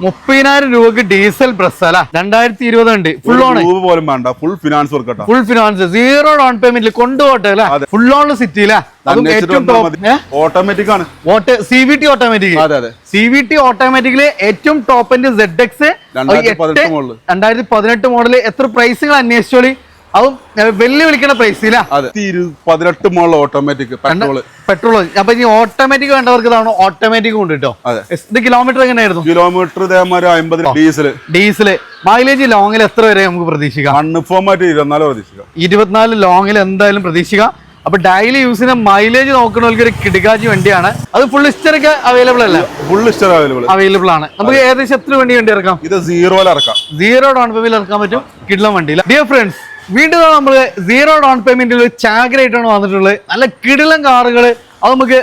30,000 രൂപക്ക് diesel brass അല്ല 2020 ഉണ്ട്. ഫുൾ ഓൺ പോലും വേണ്ട, ഫുൾ ഫിനാൻസ് കൊടുക്കട്ടെ. ഫുൾ ഫിനാൻസ്, സീറോ ഡൗൺ പേയ്മെന്റിൽ കൊണ്ടുപോട്ടെ അല്ലേ? ഫുൾ ഓൺ സിറ്റി ഓട്ടോമാറ്റിക് ആണ്. CVT automatic. CVT ഓട്ടോമാറ്റിക്കില് ഏറ്റവും ടോപ്പ് എൻഡ് ZX 2018 മോഡല്. എത്ര പ്രൈസുകൾ അന്വേഷിച്ചോളി, അതും വെല്ലുവിളിക്കുന്ന പ്രൈസ്. 18 model automatic petrol. അപ്പൊ ഈ ഓട്ടോമാറ്റിക് വേണ്ടവർക്ക് ഇതാണ് ഓട്ടോമാറ്റിക് കൊണ്ട് കേട്ടോ. ഇത് കിലോമീറ്റർ എങ്ങനെയായിരുന്നു? Kilometre 50 diesel. മൈലേജ് ലോങ്ങിൽ എത്ര വരെ നമുക്ക് പ്രതീക്ഷിക്കാം? 24 ലോങ്ങിൽ എന്തായാലും പ്രതീക്ഷിക്കാം. അപ്പൊ ഡെയിലി യൂസിന് മൈലേജ് നോക്കുന്നവർക്ക് ഒരു കിടക്കാച്ചി വണ്ടിയാണ്. അത് ഫുൾ ഹിസ്റ്ററൊക്കെ അവൈലബിൾ അല്ല? ഫുൾ ഹിസ്റ്റർ അവൈലബിൾ ആണ്. നമുക്ക് ഏകദേശം എത്ര വണ്ടി ഇറക്കാം? ഇത് സീറോ ഡൗൺ പേയ്മെന്റ് ഇറക്കാൻ പറ്റും. കിടിലം വണ്ടി. ഡിയർ ഫ്രണ്ട്സ്, വീണ്ടും നമ്മള് സീറോ ഡൗൺ പേയ്മെന്റിൽ ചാകരയായിട്ടാണ് വന്നിട്ടുള്ളത്. നല്ല കിടിലം കാറുകള്. അത് നമുക്ക്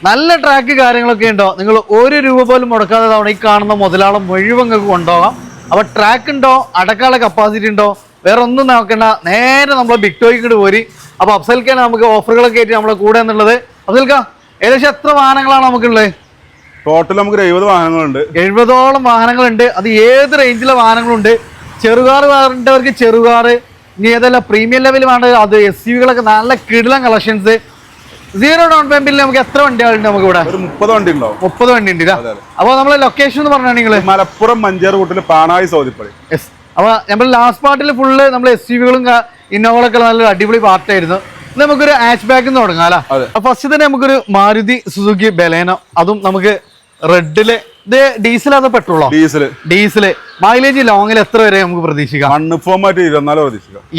നല്ല ട്രാക്ക് കാര്യങ്ങളൊക്കെ ഉണ്ടോ? നിങ്ങൾ ₹1 പോലും മുടക്കാതെ തവണ ഈ കാണുന്ന മുതലാളം മുഴുവൻ നിങ്ങൾക്ക് കൊണ്ടുപോകാം. അപ്പൊ ട്രാക്ക് ഉണ്ടോ, അടക്കാനുള്ള കപ്പാസിറ്റി ഉണ്ടോ, വേറെ ഒന്നും നോക്കണ്ട, നേരെ നമ്മൾ ബിഗ് ടോയ്ക്ക് പോരി. അപ്പൊ അഫ്സൽക്കാണ് നമുക്ക് ഓഫറുകളൊക്കെ ആയിട്ട് നമ്മളെ കൂടെ എന്നുള്ളത്. അഫ്സൽക്ക, ഏകദേശം എത്ര വാഹനങ്ങളാണ് നമുക്കുള്ളത്? ടോട്ടൽ നമുക്ക് 70 വാഹനങ്ങളുണ്ട്. 70ഓളം വാഹനങ്ങളുണ്ട്. അത് ഏത് റേഞ്ചിലെ വാഹനങ്ങളുണ്ട്. ചെറുകാർ വേണ്ടവർക്ക് ചെറുകാറ്, ഇനി ഏതെല്ലാം പ്രീമിയം ലെവൽ വേണ്ടത് അത് SUV-കളൊക്കെ നല്ല കിടിലം കളക്ഷൻസ്. സീറോ ഡൗൺ പേയ്മെന്റിൽ നമുക്ക് എത്ര വണ്ടികളുണ്ട്? നമുക്ക് ഇവിടെ 30 വണ്ടി ഉണ്ടാവും. 30 വണ്ടി ഉണ്ട്. അപ്പൊ നമ്മളെ ലൊക്കേഷൻ എന്ന് പറഞ്ഞാൽ നിങ്ങൾ മലപ്പുറം മഞ്ചേർ കൂട്ടിൽ പാണായി സൗദിപ്പടി. അപ്പൊ നമ്മൾ ലാസ്റ്റ് പാർട്ടിൽ ഫുള്ള് നമ്മൾ SUV-കളും ഇന്നോവകളൊക്കെ നല്ല അടിപൊളി പാർട്ടായിരുന്നു. നമുക്കൊരു ഹാച്ച് ബാക്ക് തുടങ്ങാം അല്ല? ഫസ്റ്റ് തന്നെ നമുക്കൊരു മാരുതി സുസുക്കി ബലേനോ, അതും നമുക്ക് റെഡില്. ഇത് ഡീസൽ അതോ പെട്രോളോ? ഡീസല്. മൈലേജ് ലോങ്ങിൽ എത്ര വരെ നമുക്ക് പ്രതീക്ഷിക്കാം?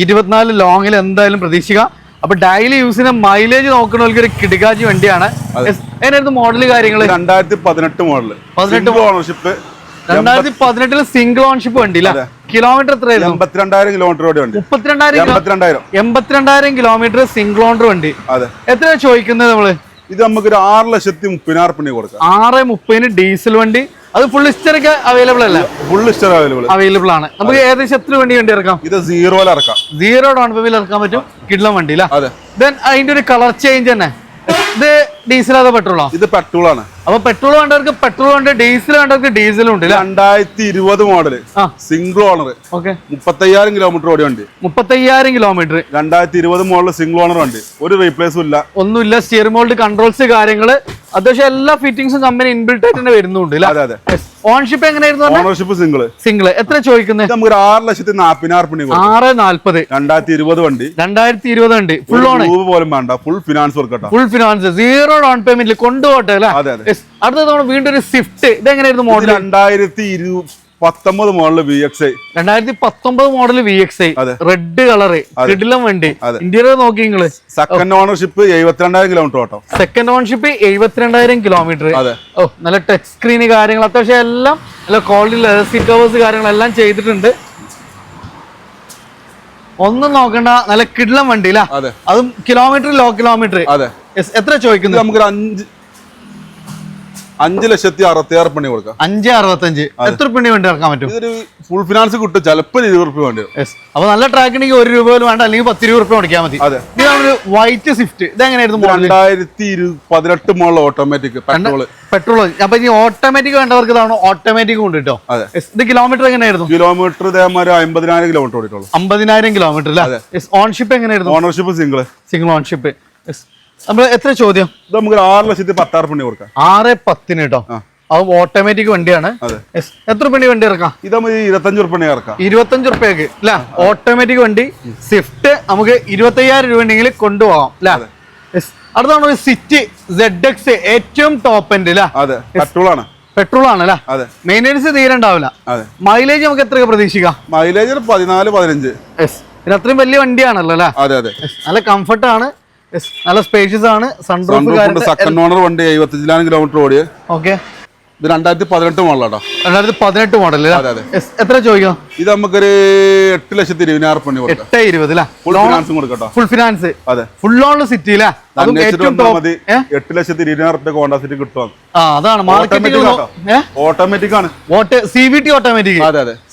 24 ലോങ്ങിൽ എന്തായാലും പ്രതീക്ഷിക്കാം. അപ്പൊ ഡെയിലി യൂസിന് മൈലേജ് നോക്കുന്നവർക്ക് ഒരു കിടക്കാച്ചി വണ്ടിയാണ്. അതിനായിരുന്നു മോഡല് കാര്യങ്ങള്? 2018 മോഡല്. 18 2018 സിംഗിൾ ഓൺഷിപ്പ് വണ്ടി. കിലോമീറ്റർ എത്രയായിരുന്നു? 82,000 കിലോമീറ്റർ വണ്ടി. 82,000 കിലോമീറ്റർ സിംഗിൾ ഓണർ വണ്ടി. എത്രയാ ചോദിക്കുന്നത് നമ്മള്? ഇത് നമുക്ക് 6,30,000 കൊടുക്കാം. 6,30,000 ഡീസൽ വണ്ടി. അത് ഫുൾ ഹിസ്റ്ററൊക്കെ അവൈലബിൾ അല്ല? ഫുൾ ഹിസ്റ്റർ അവൈലബിൾ ആണ്. നമുക്ക് ഏകദേശം എത്ര വണ്ടി ഇറക്കാം? ഇത് സീറോ ഡൗൺ പേയ്മെന്റ് ഇറക്കാൻ പറ്റും. കിടിലം വണ്ടി. ദെൻ അതിന്റെ ഒരു കളർ ചേഞ്ച് തന്നെ. ഇത് ഡീസൽ അതോ പെട്രോളോ? ഇത് പെട്രോൾ ആണ്. അപ്പൊ പെട്രോൾ വേണ്ടവർക്ക് പെട്രോൾ ഉണ്ട്, ഡീസൽ വേണ്ടവർക്ക് ഡീസലും ഉണ്ട്. 2020 മോഡല് സിംഗിൾ ഓണർ. 35,000 കിലോമീറ്റർ ഓടി വണ്ടി. 35,000 കിലോമീറ്റർ. 2020 മോഡല് സിംഗിൾ ഓണർ വണ്ടി. ഒരു റീപ്ലേസും ഇല്ല, ഒന്നുമില്ല. സ്റ്റിയറിംഗ് മോൾഡ്, കൺട്രോൾസ്, കാര്യങ്ങള് അത്യാവശ്യം എല്ലാ ഫിറ്റിംഗ്സും കമ്പനി ഇൻബിൽറ്റ് ആയിട്ട് തന്നെ വരുന്നുണ്ട്. ഓൺഷിപ്പ് എങ്ങനെയായിരുന്നു? Ownership single. എത്ര ചോദിക്കുന്നത്? നമുക്ക് 6,40,000 6,40,000. 2020 വണ്ടി. 2020 ഉണ്ട്. ഫുൾ ഓൺ പോലും വേണ്ട, ഫുൾ ഫിനാൻസ് കൊടുക്കട്ടെ. ഫുൾ ഫിനാൻസ്, സീറോ ഡൗൺ പേയ്മെന്റിൽ കൊണ്ടുപോട്ടെ അല്ലേ? അടുത്ത തവണ വീണ്ടും ഒരു സ്വിഫ്റ്റ്. ഇത് എങ്ങനെയായിരുന്നു model? 2019 model VXi. 2019 model VXi. Red colour, കിടിലം വണ്ടി. ഇന്റീരിയർ നോക്കി നിങ്ങള്. സെക്കൻഡ് ഓണർഷിപ്പ് 72,000 കിലോമീറ്റർ ഓട്ടോ. Second ownership 72,000 kilometre. ഓ, നല്ല ടച്ച് സ്ക്രീന് കാര്യങ്ങൾ, അത്യാവശ്യം എല്ലാം നല്ല ക്വാളിറ്റി ലെതർ സീറ്റ് കവേഴ്സ് കാര്യങ്ങളെല്ലാം ചെയ്തിട്ടുണ്ട്. ഒന്നും നോക്കണ്ട, നല്ല കിടിലം വണ്ടി. അതും കിലോമീറ്റർ, ലോ കിലോമീറ്റർ. എത്ര ചോദിക്കുന്നത്? നമുക്ക് 5,66,000 കൊടുക്കാം. 5,65. എത്ര വണ്ടി ഇറക്കാൻ പറ്റും? ഇതൊരു ഫുൾ ഫിനാൻസ് കിട്ടും, ചിലപ്പോൾ ₹20 വേണ്ടി വരും. അപ്പൊ നല്ല ട്രാക്ക് ഉണ്ടെങ്കിൽ ₹1 പോലും വേണ്ട, അല്ലെങ്കിൽ ₹10 മുടക്കിയാൽ മതി. ഇതാണ് വൈറ്റ് സ്വിഫ്റ്റ്. ഇത് എങ്ങനെയായിരുന്നു? 2018 മോഡൽ ഓട്ടോമാറ്റിക് പെട്രോൾ. അപ്പൊ ഈ ഓട്ടോമാറ്റിക് വേണ്ടവർക്ക് ഇതാണ് ഓട്ടോമാറ്റിക് കൊണ്ട് കേട്ടോ. ഇത് കിലോമീറ്റർ എങ്ങനെയായിരുന്നു? കിലോമീറ്റർ 50,000 കിലോമീറ്റർ ഓടിയിട്ടുള്ളൂ. 50,000 കിലോമീറ്റർ. ഓൺഷിപ്പ് എങ്ങനെയായിരുന്നു? Ownership single ownership. നമ്മള് എത്ര ചോദ്യം? ഇത് നമുക്ക് 6,10,000 കൊടുക്കാം. 6,10 കേട്ടോ. അത് ഓട്ടോമാറ്റിക് വണ്ടിയാണ്. എത്ര വണ്ടി ഇറക്കാം? ഇത് നമുക്ക് ₹25 ഇറക്കാം. ₹25 അല്ല? ഓട്ടോമാറ്റിക് വണ്ടി സ്വിഫ്റ്റ് നമുക്ക് 25,000 രൂപ ഉണ്ടെങ്കിൽ കൊണ്ടുപോകാം അല്ലെ? അടുത്താണ് സിറ്റി ZX, ഏറ്റവും ടോപ്പ് എൻഡ്. പെട്രോൾ ആണ് അല്ലെ? മെയിൻ്റെനൻസ് തീരെ ഉണ്ടാവില്ല. മൈലേജ് നമുക്ക് എത്ര പ്രതീക്ഷിക്കാം? മൈലേജ് 14-15. അത്രയും വലിയ വണ്ടിയാണല്ലോ അല്ലെ? നല്ല കംഫർട്ടാണ്, നല്ല സ്പേഷ്യസ് ആണ്. സൺറൂഫ്. സെക്കൻഡ് ഓണർ വണ്ടി 75,000 കിലോമീറ്റർ ഓടിയ. ഓക്കെ. ഇത് 2018 മോഡലാട്ടോ. 2018 മോഡൽ. എത്ര ചോദിക്കാം? ഇത് നമുക്കൊരു 8,20,000 കൊടുക്കാം. 8,20,000 ഫുൾ ഫിനാൻസും കൊടുക്കട്ടോ. Full finance. Full on City. 8,20,000 Honda City കിട്ടും. അതാണ് ഓട്ടോമാറ്റിക് ആണ്. CVT automatic.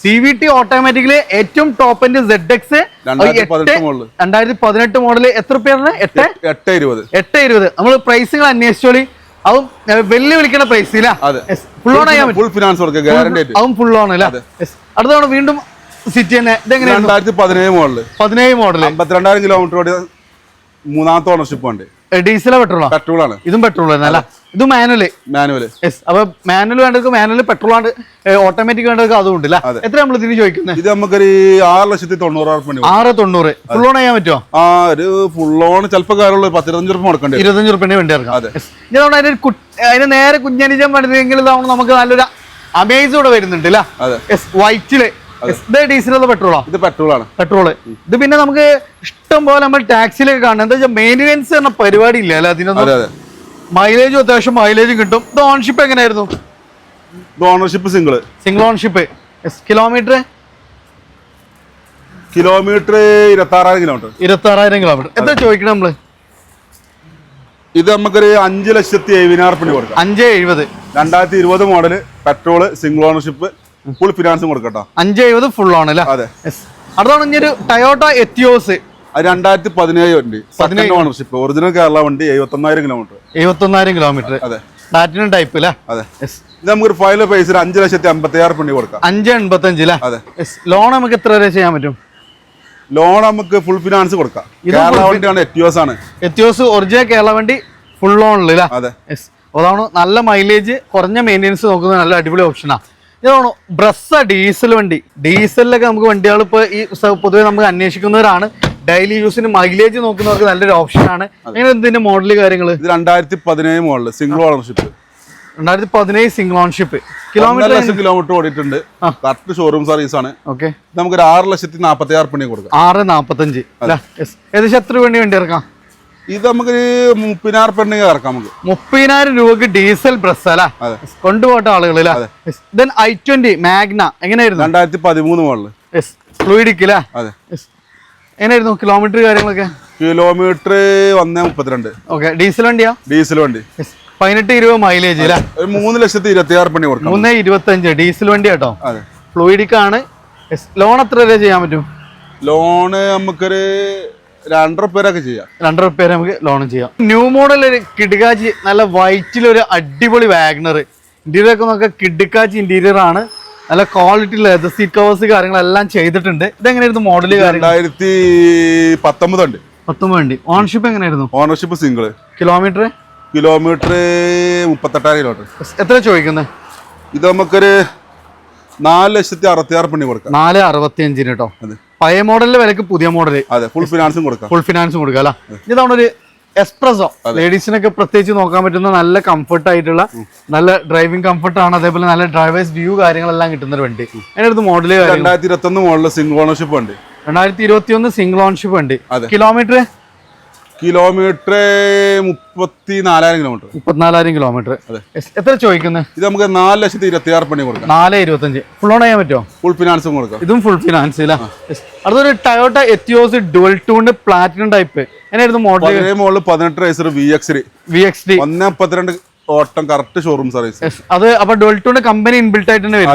CVT ഓട്ടോമാറ്റിക്കില് ഏറ്റവും ടോപ്പ് എൻഡ് ZX 2018 മോഡൽ. എത്ര രൂപയാണ്? 8,20,000. നമ്മൾ പ്രൈസുകൾ അന്വേഷിച്ചോളി. അതും വെല്ലുവിളിക്കുന്ന പ്രൈസ് ഇല്ല. അതെ, ഫുൾ ഓൺ ചെയ്യാൻ ഫുൾ ഫിനാൻസ് കൊടുക്കുക, ഗ്യാരണ്ടി ആയിട്ട്. അതും ഫുൾ ഓൺ അല്ലേ. അടുത്ത തവണ വീണ്ടും സിറ്റി തന്നെ. ഇതെങ്ങനെയാണ്? 2017 മോഡല്, 17 മോഡല്, 52,000 കിലോമീറ്റർ ഓടിയ 3ാമത്തെ ഓണർഷിപ്പ് ഉണ്ട്. ഡീസലോ പെട്രോളോ? പെട്രോളാണ്. ഇതും പെട്രോൾ തന്നെ അല്ല, ഇത് മാനുവല്. അപ്പൊ മാനുവൽ വേണ്ടവർക്ക് മാനുവൽ, പെട്രോൾ ആണ്, ഓട്ടോമാറ്റിക് വേണ്ടവർക്ക് അതും ഉണ്ട്. എത്ര നമ്മൾ ഇതിന് ചോദിക്കുന്നത്? ഇത് നമുക്കൊരു 6,90,000. 690. ഫുൾ ഓൺ ചെയ്യാൻ പറ്റുമോ? ഒരു ഫുൾ ഓൺ ചിലപ്പോൾ കാര്യമുള്ള 10-25 രൂപ മുടക്കണ്ടേ. 25 രൂപ വേണ്ടി ഇറക്കാം. അതിന് നേരെ കുഞ്ഞനിജം പണിതെങ്കിൽ നമുക്ക് നല്ലൊരു അമേസ് കൂടെ വരുന്നുണ്ട്. വൈറ്റില് ഡീസൽ പെട്രോളാ? ഇത് പെട്രോളാണ്. പെട്രോള്. ഇത് പിന്നെ നമുക്ക് ഇഷ്ടം പോലെ നമ്മൾ ടാക്സിയിലൊക്കെ കാണാം. എന്താ വെച്ചാൽ മെയിൻ്റെനൻസ് എന്ന പരിപാടി ഇല്ല അല്ലെ അതിനൊന്നും. മൈലേജും അത്യാവശ്യം മൈലേജും കിട്ടും. ഇത് ഓൺഷിപ്പ് എങ്ങനെയായിരുന്നു? Ownership single ownership. Kilometre 26,000 kilometre. 26,000 kilometre. എത്ര ചോദിക്കണം നമ്മള്? ഇത് നമുക്കൊരു 5,70,000 കൊടുക്കാം. 5,70,000. 2020 model, petrol, single ownership, full ഫിനാൻസും കൊടുക്കട്ടോ. 5,70,000 ഫുൾ ആണ് അല്ലേ? അതെ. അടുത്താണ് ഇനി ടയോട്ട എത്തിയോസ്. 2017 വണ്ടി, സെക്കൻഡ് ഓണർഷിപ്പ്, ഒറിജിനൽ കേരള വണ്ടി, 71,000 കിലോമീറ്റർ. 71,000 കിലോമീറ്റർ. അതെ. പ്ലാറ്റിനം ടൈപ്പ് അല്ലേ? അതെ. ഇത് നമുക്ക് ഫൈനൽ പ്രൈസ് 5,50,000 കൊടുക്കാം. 5,85,000 അല്ലേ? അതെ. ലോൺ നമുക്ക് എത്ര വരെ ചെയ്യാൻ പറ്റും? ലോൺ നമുക്ക് ഫുൾ ഫിനാൻസ് കൊടുക്കാം. കേരള വണ്ടിയാണ്, എത്തിയോസ് ആണ്. എത്തിയോസ് ഒറിജിനൽ കേരള വണ്ടി, ഫുൾ ലോൺ അല്ലേ? അതെ. അതാണ് നല്ല മൈലേജ്, കുറഞ്ഞ മെയിൻ്റെനൻസ് നോക്കുന്നത് നല്ല അടിപൊളി ഓപ്ഷനാണ്. ഇതാണ് ബ്രസ്സ ഡീസൽ വണ്ടി. ഡീസലിലൊക്കെ നമുക്ക് വണ്ടികൾ ഇപ്പോൾ ഈ പൊതുവെ നമുക്ക് അന്വേഷിക്കുന്നവരാണ്. ഡെയിലി യൂസിന് മൈലേജ് നോക്കുന്നവർക്ക് നല്ലൊരു ഓപ്ഷനാണ്. അങ്ങനെ എന്തിന്റെ മോഡല് കാര്യങ്ങൾ? ഇത് 2017 model, single ownership. 2017 single ownership. Kilometre ഓടിയിട്ടുണ്ട്. കറക്റ്റ് ഷോറൂം സർവീസ് ആണ്. ഓക്കെ. നമുക്ക് 6,40,000 കൊടുക്കാം. 6,45. ഏകദേശം എത്ര വേണ്ടി ഇറക്കാം? ഇത് നമുക്ക് 30,000 ഇറക്കാം. നമുക്ക് 30,000 രൂപക്ക് ഡീസൽ ബ്രസ് അല്ല കൊണ്ടുപോട്ട ആളുകൾ. i20 മാഗ്ന എങ്ങനെയായിരുന്നു? 2013 മോഡല്, ഫ്ലൂയിഡിക് അല്ലേ? എങ്ങനെയായിരുന്നു കിലോമീറ്റർ കാര്യങ്ങളൊക്കെ? കിലോമീറ്റർ 1,32. ഓക്കെ. ഡീസൽ വണ്ടിയാ? ഡീസൽ വണ്ടി. 18-20 മൈലേജ് അല്ലേ? 3,26,000 കൊടുക്കാം. 3,25. ഡീസൽ വണ്ടി കേട്ടോ, ഫ്ലൂയിഡിക് ആണ്. ലോൺ എത്ര വരെ ചെയ്യാൻ പറ്റും? ലോണ് നമുക്കൊരു 2,00,000 ചെയ്യാം. 2,00,000 നമുക്ക് ലോൺ ചെയ്യാം. ന്യൂ മോഡൽ ഒരു കിടുക്കാച്ചി, നല്ല വൈറ്റിലൊരു അടിപൊളി വാഗ്നർ. ഇന്റീരിയർ ഒക്കെ നോക്കാം, കിടുക്കാച്ചി ഇന്റീരിയർ ആണ്. നല്ല ക്വാളിറ്റി ലെതർ സീറ്റ് കവേഴ്സ് കാര്യങ്ങളെല്ലാം ചെയ്തിട്ടുണ്ട്. ഇതെങ്ങനെയായിരുന്നു മോഡല്? 2019 ഉണ്ട്. 19 വണ്ടി. ഓണർഷിപ്പ് എങ്ങനെയായിരുന്നു? Ownership single. Kilometre 38,000 kilometre. എത്ര ചോദിക്കുന്നത്? ഇത് നമുക്കൊരു 4,66,000 കൊടുക്കാം. 4,65 കേട്ടോ. പഴയ മോഡലിന്റെ വിലക്ക് പുതിയ മോഡല്. അതെ. ഫുൾ ഫിനാൻസും കൊടുക്കാം. ഫുൾ ഫിനാൻസും കൊടുക്കാം അല്ല? ഇതാണ് ഒരു എക്സ്പ്രസോ. ലേഡീസിനൊക്കെ പ്രത്യേകിച്ച് നോക്കാൻ പറ്റുന്ന നല്ല കംഫർട്ട് ആയിട്ടുള്ള നല്ല ഡ്രൈവിംഗ് കംഫർട്ട് ആണ്. അതേപോലെ നല്ല ഡ്രൈവേഴ്സ് വ്യൂ കാര്യങ്ങളെല്ലാം കിട്ടുന്ന ഒരു വണ്ടി. അതിനടുത്ത് മോഡല് 2021 മോഡല്, സിംഗിൾ ഓണർഷിപ്പ് വണ്ടി. 2021 സിംഗിൾ ഓണർഷിപ്പ് വണ്ടി. Kilometre 34,000 kilometre. 34,000 കിലോമീറ്റർ. എത്ര ചോദിക്കുന്നത്? ഇത് നമുക്ക് 4,26,000 കൊടുക്കാം. 4,25. ഫുൾ ഓൺ ചെയ്യാൻ പറ്റുമോ? ഫുൾ ഫിനാൻസും കൊടുക്കാം. ഇതും ഫുൾ ഫിനാൻസ് അല്ല? അടുത്തൊരു ടയോട്ട എത്തിയോസ് ഡുവൽ ടൂണിന്റെ പ്ലാറ്റിനം ടൈപ്പ്. എങ്ങനെയായിരുന്നു മോഡൽ? 18 racer VX3. 1,32 ഓട്ടം, കറക്റ്റ് ഷോറൂം സർവീസ്. അത് അപ്പൊ ഡുവൽ ടൂണിന്റെ കമ്പനി ഇൻബിൽറ്റ് ആയിട്ട് തന്നെ വരും.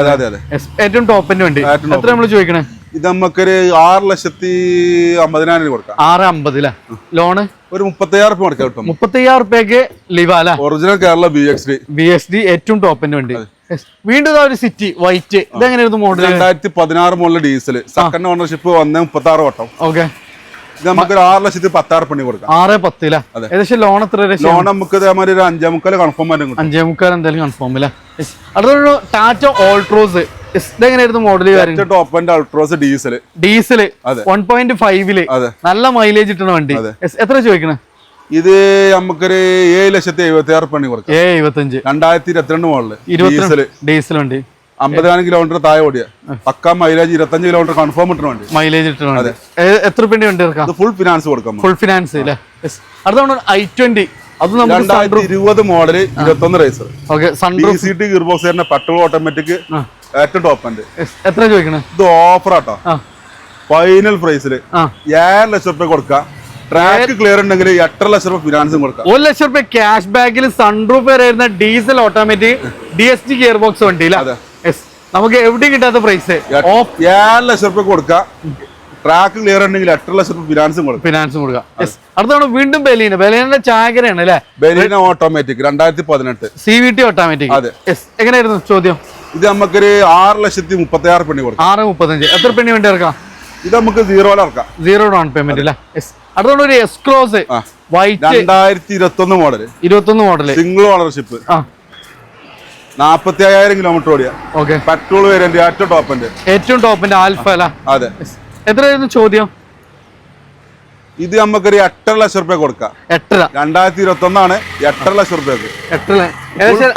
ഏറ്റവും ടോപ്പിന്റെ വണ്ടി. എത്ര നമ്മൾ ചോദിക്കണേ? ഇത് നമുക്കൊരു 6,50,000 കൊടുക്കാം. 6,50 ലോണ് ഒരു 30,000 കൊടുക്കാം. 30,000 റുപ്യക്ക് ലിവ അല്ല? ഒറിജിനൽ കേരള VX3 ഏറ്റവും ടോപ്പിന്റെ വണ്ടി. വീണ്ടും ഒരു സിറ്റി വൈറ്റ്. ഇതെങ്ങനെയായിരുന്നു model? 2016 model diesel, second ownership, 1,36 ഓട്ടം. ഓക്കെ. ഇത് നമുക്ക് 6,10,000 കൊടുക്കാം. 6,10. ഏകദേശം ലോൺ എത്ര? ലോൺ നമുക്ക് ഒരു 5,25 കൺഫേം ആയിട്ട് 5,25 എന്തായാലും കൺഫേം അല്ലേ? അടുത്തൊരു ടാറ്റ ഓൾട്രോസ്. ഇതെങ്ങനെയായിരുന്നു model? Top end Altroz diesel. 1.5 നല്ല മൈലേജ് കിട്ടുന്ന വണ്ടി. എത്ര ചോദിക്കണേ? ഇത് നമുക്കൊരു 7,70,000 കൊടുക്കാം. 75. 2022 മോഡല് ഡീസൽ വണ്ടി. 50,000 കിലോമീറ്റർ താഴെ ഓടിയ പക്ക മൈലേജ്, 25 കിലോമീറ്റർ കൺഫേം കിട്ടുന്ന വണ്ടി. മൈലേജ് കിട്ടുന്ന എത്ര രൂപ വണ്ടി ഇറക്കാം? ഫുൾ ഫിനാൻസ് കൊടുക്കാം. ഫുൾ ഫിനാൻസ് അല്ലേ? അടുത്ത i20. അത് 2020 model, 21 racer. DCT gear box തന്നെ, പെട്രോൾ ഓട്ടോമാറ്റിക്, ഏറ്റവും ടോപ്പ് ഉണ്ട്. എത്ര ചോദിക്കണേ? ഇത് ഓഫർ ആട്ടോ. ഫൈനൽ പ്രൈസിൽ 7,00,000 രൂപ കൊടുക്കാം. ട്രാക്ക് ക്ലിയർ ഉണ്ടെങ്കിൽ 8,00,000 രൂപ ഫിനാൻസും കൊടുക്കാം. 1,00,000 രൂപ ക്യാഷ് ബാക്കിൽ സൺറൂഫ് വരുന്ന diesel automatic DSG gear box വണ്ടി. നമുക്ക് എവിടെയും കിട്ടാത്ത പ്രൈസ്. 7,00,000 രൂപ കൊടുക്കാം. ട്രാക്ക് ക്ലിയർ ഉണ്ടെങ്കിൽ 8 ലക്ഷം രൂപ ഫിനാൻസും കൊടുക്കും. ഫിനാൻസും കൊടുക്കാം. ബെലീന ബെലീനയുടെ ചാകരയാണ് അല്ലേ? ബെലീന ഓട്ടോമാറ്റിക് 2018 CVT ഓട്ടോമാറ്റിക്. അതെ. എങ്ങനെയായിരുന്നു ചോദ്യം? ഇത് നമുക്കൊരു 6,36,000 പെണ്ണി കൊടുക്കാം. 6,35. എത്ര പെണ്ണി വേണ്ടി ഇറക്കാം? ഇത് നമുക്ക് 0 ഇറക്കാം. 0 ഡൗൺ പേയ്മെന്റ് അല്ലേ? അടുത്തോണ്ട് ഒരു S cross white 2021 model, 21 model, single ownership, 45,000 kilometre ഓടിയ. ഓക്കെ. പെട്രോൾ വേരിയന്റ്, ഏറ്റവും ടോപ്പിന്റെ ആൽഫ അല്ല? അതെ. എത്രയായിരുന്നു ചോദ്യം? ഇത് നമുക്കൊരു 8.5 ലക്ഷം രൂപ കൊടുക്കാം. 8.5. 2021 ആണ്. 8.5 ലക്ഷം രൂപയ്ക്ക് 8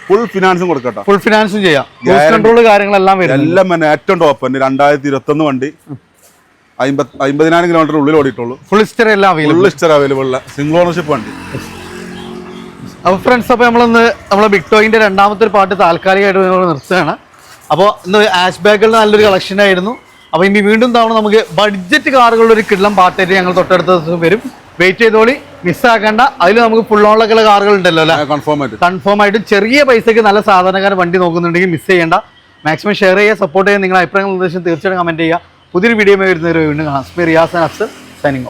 ഫുൾ ഫിനാൻസും കൊടുക്കട്ടോ. ഫുൾ ഫിനാൻസും ചെയ്യാം. കൺട്രോൾ കാര്യങ്ങളെല്ലാം വരും. എല്ലാം തന്നെ ഏറ്റവും ടോപ്പ് തന്നെ. 2021 വണ്ടി 50,000 കിലോമീറ്റർ ഉള്ളിൽ ഓടിയിട്ടുള്ളൂ. ഫുൾ ഹിസ്റ്റർ എല്ലാം അവൈലബിൾ ഉള്ള സിംഗിൾ ഓണർഷിപ്പ് വണ്ടി. അപ്പോൾ ഫ്രണ്ട്സ്, അപ്പോൾ നമ്മളെ ബിഗ് ടോയിന്റെ രണ്ടാമത്തെ ഒരു പാട്ട് താൽക്കാലികമായിട്ട് നിർത്തുകയാണ്. അപ്പോൾ ഇന്ന് ആഷ് ബാഗുകളുടെ നല്ലൊരു കളക്ഷൻ ആയിരുന്നു. അപ്പോൾ ഇനി വീണ്ടും തവണ നമുക്ക് ബഡ്ജറ്റ് കാറുകളുടെ ഒരു കിള്ളം പാട്ടായിട്ട് ഞങ്ങൾ തൊട്ടടുത്ത ദിവസം വരും. വെയിറ്റ് ചെയ്തോളി, മിസ്സാക്കണ്ട. അതിൽ നമുക്ക് ഫുൾ ഓണിലൊക്കെയുള്ള കാറുകൾ ഉണ്ടല്ലോ അല്ലേ? കൺഫേം ആയിട്ട് ചെറിയ പൈസക്ക് നല്ല സാധാരണക്കാരൻ വണ്ടി നോക്കുന്നുണ്ടെങ്കിൽ മിസ് ചെയ്യേണ്ട. മാക്സിമം ഷെയർ ചെയ്യുക, സപ്പോർട്ട് ചെയ്യുക. നിങ്ങളുടെ അഭിപ്രായങ്ങൾ നിർദ്ദേശം തീർച്ചയായിട്ടും കമന്റ് ചെയ്യുക. പുതിയൊരു വീഡിയോ വരുന്നവരെ വീണ്ടും കാണാം. Riyas signing off.